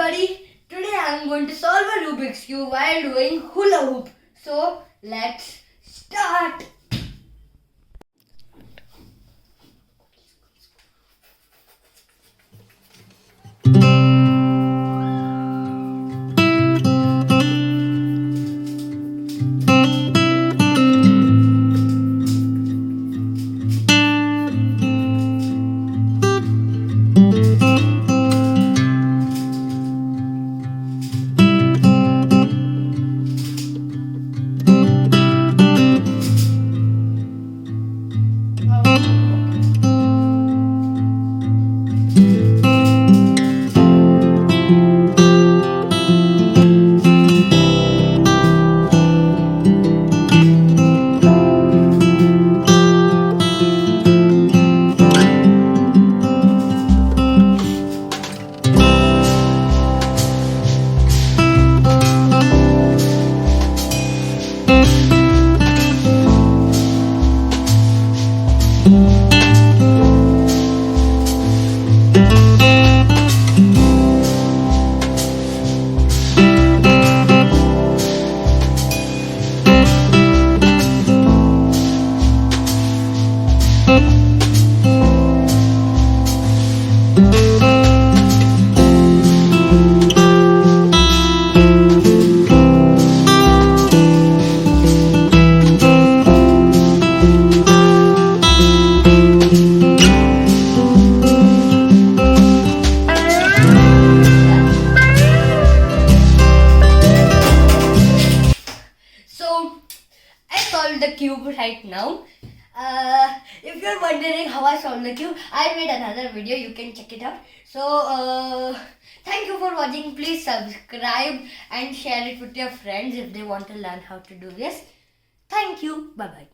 everybody, today I am going to solve a Rubik's Cube while doing hula hoop. So let's start. So I solved the cube right now. If you're wondering how I solved the cube, I made another video. You can check it out. So thank you for watching. Please subscribe and share it with your friends if they want to learn how to do this. Thank you. Bye bye.